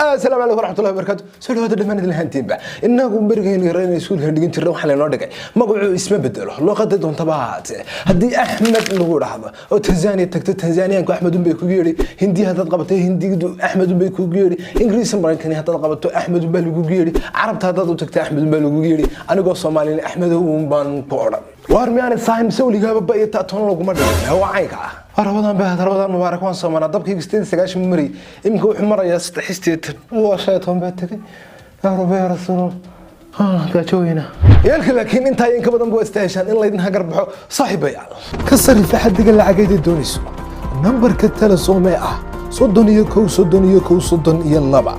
السلام عليكم ورحمة الله وبركاته. سؤال هذا دمان الهانتين بقى إنكم برجعين يرين يسول هندين ترى وحلا نودك مقعو اسمه بدله لو قدتهم طبعات هدي أحمد اللي هذا أو تنزانيا تكت تنزانيا كو أحمد بيكوجيري هندي هذا قبته هندي أحمد بيكوجيري إنجليز أمريكاني هذا قبته أحمد بيكوجيري عرب هذا تكت أحمد بيكوجيري أنا قص صومالي أحمد هو بان بورا وارميان الصايم سوي لي قبل بقيت تأتون لكم مرة هو عيكا رمضان به رمضان مبارك وان صومنا ضبك يستين سجاش مري إمكو حمر يا استحستيت وشيطان باتك يا رب يا رسول الله كاتشوينا يالك لكن انت ينك بدن بو استهشان إلا يدنها قربحو صاحبي يعني كسر في حد قال عقيد الدونيسو نمبر كتل صومئة صدن يكو صدن يلبا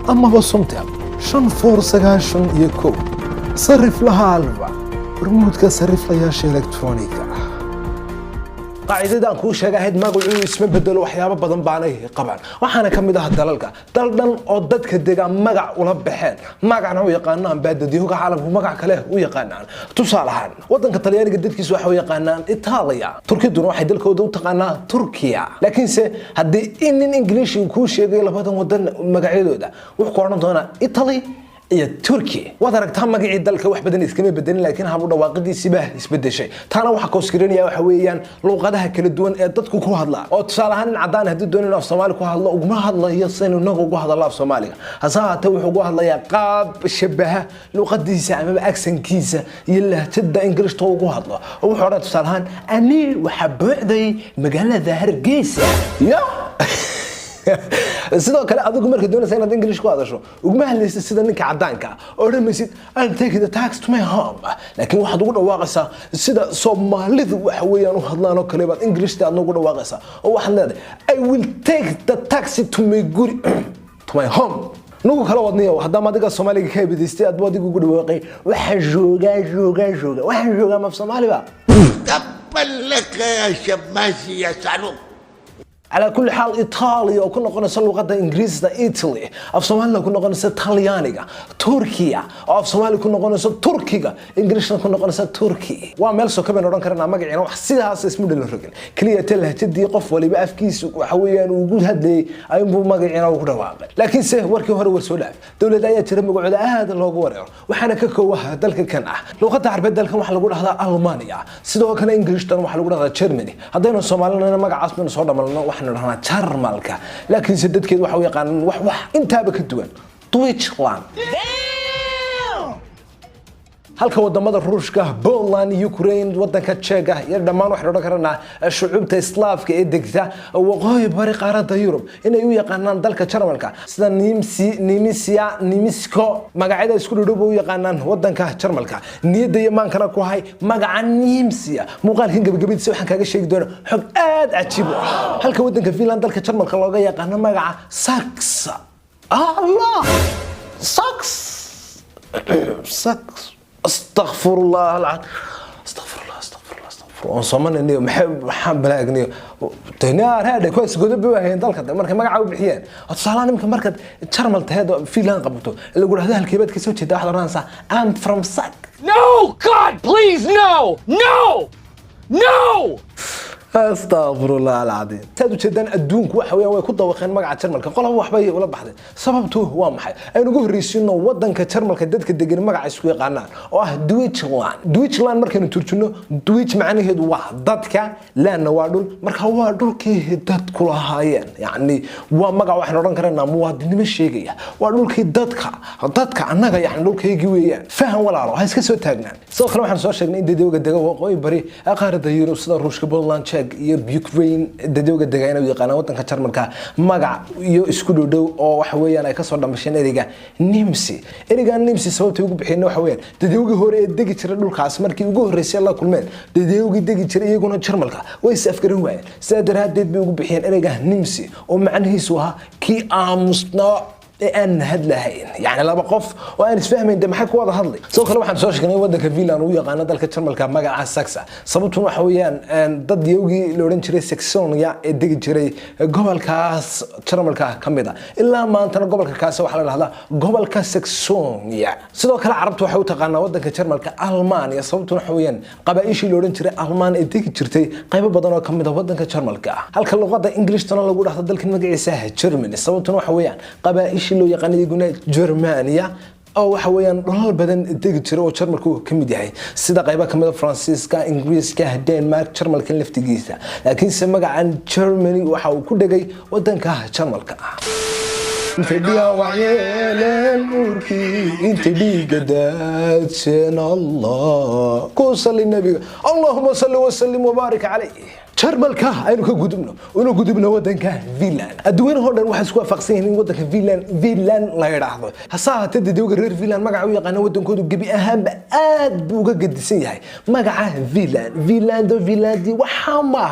أما بصمتها شن فور سجاشن يكو صرف لها ألفا رموت كصرف لها شيء إلكترونيكا قاعدة كل شيء قاعد ما أقول اسمه بدل وحياة بدن بعانيه قبعا وحنا كم ده الدلالة دلنا عدد كده مجا ولا بحال مجا أنا ويقانا بعد ديهوك عالم ومجا كله ويقانا تصالحان وطن كطلياني قدرت كيس واحد ويقانا إيطاليا تركيا دون واحد دلك ودو تقانا تركيا لكن هدي إن إنجليش يكون شيء قال بدن ودن مجاعيده ده وحقارنا دونا إيطالي يا تركي وذاك تام مجيء الدلك واحد بدن يسكمي بدن لكن هابونا واقدي سباه يسبد شيء تانا واحد كوسكرين يا وحويان لو قدها كل الدون تدكو كوه الله أو تصالحان عدان هدي الدون في الصومال كوه الله وما الله يصين ونقو كوه الله في الصومالية هذا توي كوه الله يا قاب شبهه لو قدي سامع بأكسن كيسة يلا تبدأ إنجليش تو كوه الله وحورات تصالحان أني وحبعدي مجال ظاهر جيسة يا sidoo kale adigu marka doonaysa inaad English ku hadasho uguma hadlaysid sida ninka cadaanka oo dhamaysid I'll take the tax to my home laakiin waxaad ugu dhawaaqaysaa sida Soomaalidu wax weeyaan u hadlaan oo kale baad English taad ugu dhawaaqaysaa oo waxaad leedahay I will take the taxi to my guri to my home nugu kala wadniyo hadda ma adiga Soomaaliga ka bidistay aad wadigu ugu dhawaaqay waxa jooga ma Soomaaliba tabalaka ya shabasi ya saluk على كل حال إيطاليا وكنا قلنا سلوقة إنجليزية إيطاليا أو سوماليا كنا قلنا إيطاليانية تركيا أو سوماليا كنا قلنا تركيا إنجليزيا كنا قلنا تركي وعملسو كمان وران كرنا مجيء يعني وحسيها اسمه للرجل كلية تله تدي قف ولا بقى في كيس وحويا وجود هدي أيمو مجيء يعني وكذا واقع لكن سه وركي هو سولف دولة داية ترمي قعدة هذا اللي هو وراه وحنا كوه دلك كان لو قد عرب دلك وحنا نقول هذا ألمانيا سيدو كان إنجليزيا وحنا نقول هذا جرماني هذين الصوماليين أنا مجا عاصمة صورة مالنا إحنا رهنا ترملك لكن سدد كده وحوي قان وح أنت بكتوان دويتشلاند هل كودا مدر روسكا بولان يوكرين ودن كتشيغا يردمان وحنا ركرنا الشعوب السلاف كيدغتا وقوي بري قارada يوروب inay u yaqaanaan dalka Jarmalka sida Nimisko magacyada isku dhudhow u yaqaanaan wadanka Jarmalka niyada yamaankana ku hay magaca Nimsia muuqaalkan gabagabadiisa waxaan kaaga sheegi doonaa xog aad cajiib ah halka wadanka Finland dalka Jarmalka looga yaqaan magaca Sax Allah Sax استغفر الله العظيم استغفر الله صومنا اني محب بلاغني تنار هذا كويس قدب وهين دلك marka magaca u bixiyeen tusaalaan imka marka Jarmal tahay Finland qabto la gura hada halkeebad ka soo jeeda wax la raansa I'm from Sax No God please no استغفر الله العظيم تادو جدان ادونك waxa weeyaan way ku dawaqeen magaca Jarmalka qolaba waxba wala baxday sababtu waa maxay aynu ugu horreysino wadanka Jarmalka dadka degan magaca isku yaqaanaan oo ah Deutschland markaynu turjino Deutsch macnaheedu waa dadka laana waa dhul marka waa dhulkii dadku lahaayeen yaani waa magac waxaan oran karaa muwaadinimo sheegaya waa dhulkii dadka annaga yaani dhulkeygii weeyaan faham walaalo ha iska soo taagnaan soo kale waxaan soo sheegnay in dadweyga dega waqooyi bari qaarada Yurub sida Ruushka Poland iyo Ukraine dadweyga degaana u yaqaan wadanka Jarmalka magac iyo isku dhudhow oo wax weeyaan ay ka soo dhamasheen eriga Nimsi sababta ugu bixinay wax weeyaan dadweyga hore ee degi jiray dhulkaas markii ugu horeysay la kulmeen dadweyga degi jiray iyaguna Jarmalka way safgaran waayeen sidaa daraadeed bay ugu bixiyeen eriga Nimsi oo macnihiisu waa kii aamusnaa أن هدلهين يعني لما قف وأنا فاهم إن محك واضح هذلي سو كلام واحد سوشي كنا يودك فيلان ويقانا دالك تشرمل كمجا على السكسة صبتهم حويان ضد يوجي لورين شري سكسون يا إديك شري قبل كاس تشرمل كميدا إلا ما أنت قبل كاس وحلا هذا قبل كاس سكسون يا سو كلا عربت وحوي تقانا ودك تشرمل كألمانيا صبتهم حويان قبائش لورين شري ألمان إديك شرتي قيب بدنا كميدا ودك تشرمل هل كل لغة إنجليش تنا لو قلت هذا دالك المجا سهل تشرمل صبتهم حويان قبائش meeshii loo yaqaanay iguna Germania oo waxa weeyaan dhulal badan degi jira oo Jarmalku ka mid yahay sida qaybo kamid ah Faransiiska, Ingiriiska, Denmark, Jarmalka laftigiisa laakiin se magacan Germany waxa uu ku dhagay wadanka Jarmalka فديا وعيالين موركي انت ديقدات سين الله كوصل للنبي اللهم صل وسلم وبارك عليه Jarmalka aynu ka gudubno wadanka Finland adduunka oo dhan waxa isku waafaqsan yihiin wadanka Finland la yiraahdo hasa haddii dadweynaha reer Finland magaca u yaqaan wadankoodu gabi ahaanba aad buu uga gadisan yahay magaca Finland waxa ma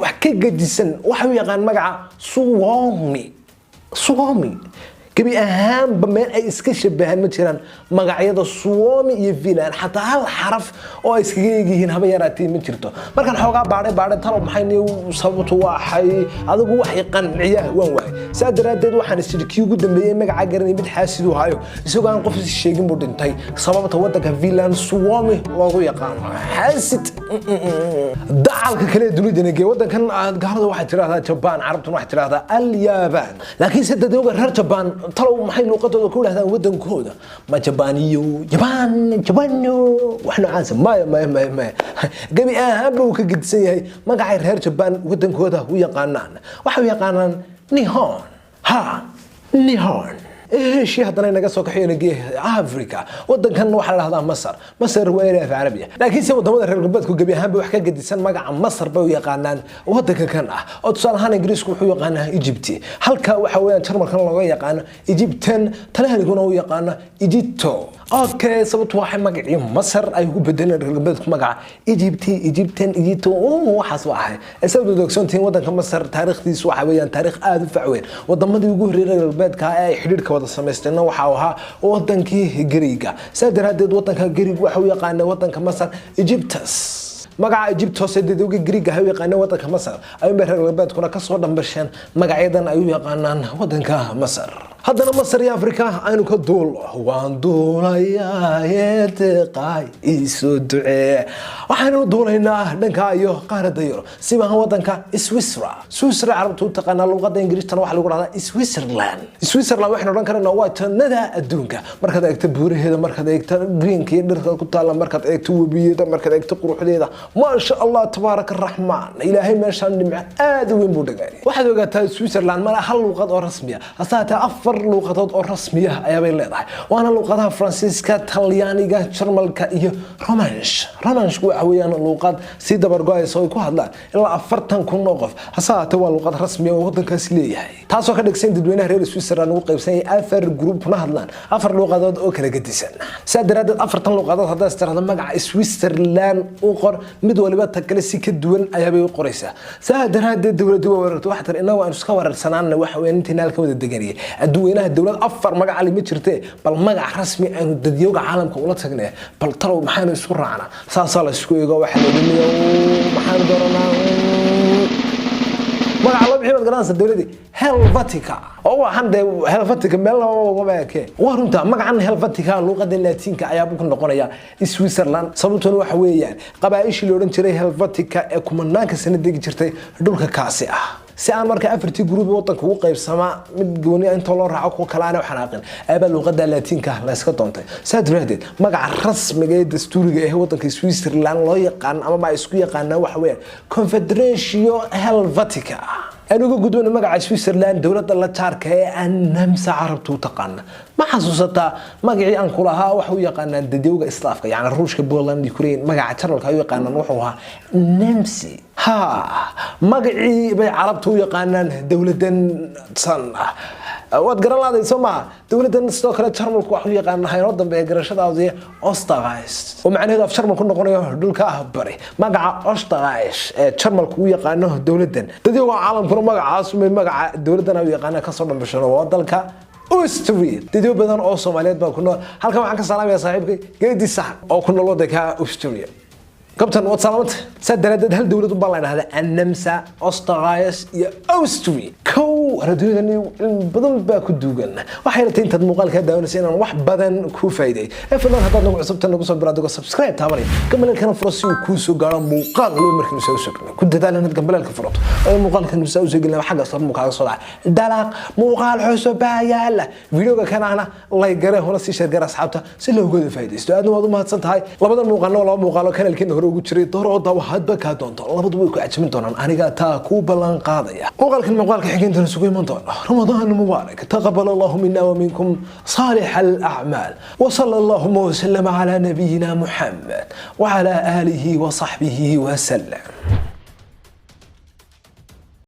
wax ka gadisan waxa u yaqaan magaca Suomi gabi ahaanba meel ay iska shabahan ma jiraan magacyada Suomi iyo Finland xataa hal xaraf oo ay iskaga yihiin haba yaraatay ma jirto markaan xoogaa baadhay talo maxay sababtu waxay adigu wax qanciya waan waay saadaradeed waxaan isjirkii ugu dambeeyay magaca garanay mid xaasidu hayo isagoo aan qof sheegin buu dhintay sababta wadanka Finland Suomi loogu yaqaan xaasid dacalka kale dunida ee wadankan gaalada waxa tiraahdaa Japan carabtuna waxa tiraahdaa al-Yaban laakiin saddeedooga reer Japan talo maxay luqadooda ku yiraahdaan wadankooda ma Jabaniyo waxna caansa ma gabi ahaanba uu ka gidsan yahay magaca reer Japan wadankooda u yaqaanaan waxa u yaqaanaan Nihon ايش يهضر انا قصو كحينا افريكا ودنكن waxa la yiraahdaa Masar waa ilaa Carabiya laakiin si wadamada reer galbeedku gabi ahaanba wax ka gadisan magaca Masar bay u yaqaanaan wadanka kan ah oo tusaalahan Ingiriisku wuxuu yaqaanaa Egypt halka waxa weeyaan Jarmalkan laga yaqaan Egyptian Talyaaniguna uu yaqaan Egypto okay sababtu waxa magacii Masar ay ugu bedeleen reer galbeedku magaca Egyptian waxaas waxa sababtu doogsantiin wadanka Masar taariikhdiisu waxa weeyaan taariikh aad u facweyn wadamadii ugu horeeyay reer galbeedka ay xiriirka wada sameysteen waxa ahaa wadankii Greega saadaradeed wadanka Greeg waxa uu yaqaan wadanka Masar Egyptus magaca Egyptus dadweynaha Greeg ah yaqaan wadanka Masar ay reer galbeedkuna ka soo dhambasheen magacyadan ay u yaqaanaan wadanka Masar haddana Masar iyo Afrika aynu ka waan duulayaa taqay isu ducee waxaanu duulaynaa dhanka iyo qaaradda Yurub siba wadanka Switzerland carabtu taqaanaa luqadda Ingiriiska waxa lagu raahdaa Switzerland waxaan oran karnaa waa tanada adduunka markaad eegto buuraheeda markaad eegto greenka iyo dhirta ku taala markaad eegto wabiyada markaad eegto quruxdeeda ma sha Allah tabaaraka rahmaan ilaahay meeshaan nimco aad u weyn buu dhigay waxaad ogaataa Switzerland ma hal luqad oo rasmi ah asaata afar luqadood oo rasmi ah ayaa bay leedahay waana luqadaha Faransiiska Talyaaniga Jarmalka iyo Romansh waxa weeyaan luqad si dabar go'ayso ay ku hadlaan ilaa 40,000 qof asaata waa luqad rasmi ah oo wadankaas leeyahay taasoo ka dhigsan dadweynaha reer Switzerland ugu qaybsan afar group na hadlaan afar luqadood oo kala gedisan saadaradeed afartan luqadood hadaa istirahdo magaca Switzerland u qor mid waliba ta kale si ka duwan ayaa bay u qoraysaa saadaradeed dawladdu wararto waxa tar inagu aan iska wararsanaan waxa weeyaan intii naalka wada deganiyay adduunyaha dawlad afar magac ali ma jirtee bal magac rasmi ah dadyoga caalamka ula tagnay bal talow maxaan isku raacnaa saasa la isku eego waxa la yiraahdo maxaan doranaa magaca la bixiyay garanaysa dawladii Helvetica oo waxaan Helvetica meel loo waabake warunta magacan Helvetica luqadda Laatiinka ayaa ku noqonaya Switzerland sababtuna waxa weeyaan qabaa'ishii loo oran jiray Helvetica ee kumanaanka sanadii jirtay dhulka kaasi ah si aan marka afartii group wadanka ugu qaybsama mid gooni inta loo raaco ku kala aan xanaaqin ayba luqadda Laatiinka la iska doontay saadaradeed magaca rasmiga ee dastuuriga ee wadanka Switzerland loo yaqaan ama ba isku yaqaanaa waxa weeyaan Confederatio Helvetica أنا قدونا مقع سويسرلاند دولة الله تارك أنا مسعربتو تقنا ما حسوستا مقعي أنقلها وحوي قانا دديوغا إسلافك يعني الروش كبولان يكورين مقع ترلك هاي قانا نوحوها نمسي ها مقعي بي عربتو يقانا دولة صنع واد قرر الله يسمع دولة ستوكرة شرملك وحوي قانا هاي ردن بي قرشة داوزي أستغايس ومعنى هذا في شرمل كنا قنايا دولك أهبري مقع أستغايس شرملك ويقانا دولة دديوغا عالم magacaas ma magaca dawladana u yaqaan ka soo dhambashano wadalka Austria dadyo badan oo Soomaaliyeed baa ku nool halkan waxaan ka salaamayaa saaxiibkay geedi sax oo ku nool waddanka Austria kabtan wad salaamad sadaradeed hal dawlad u baa la yiraahdaa Annamsa Austria iyo Austria ردودani badan baa ku duugan waxayna tahay intaad muuqaalka daawanaysa inaan wax badan ku faa'iiday fadlan haddaad nagu cusubtan nagu soo biraadigo subscribe taabanay gambalelkana furo si uu kuu soo gaaro muuqaal walba markii soo socdo ku dadaal inaad gambalelka furato oo muuqaalkan soo gelina xagga soo muuqaalka soo dhac dalaq muuqaal cusub baa yaala videoga kana like gare hore si share gare asxaabta si looga faa'iidaysto aadna waad u mahadsan tahay labadan muuqaalno laba muuqaalo kanaalkeena hore ugu jiray doorooda waxaad ka doonto labaduba way ku cajimin doonaan aniga taa ku balan qaadaya muuqaalka xigeentan isugu iman doona رمضان مبارك تقبل الله منا ومنكم صالح الأعمال وصلى الله وسلم على نبينا محمد وعلى آله وصحبه وسلم.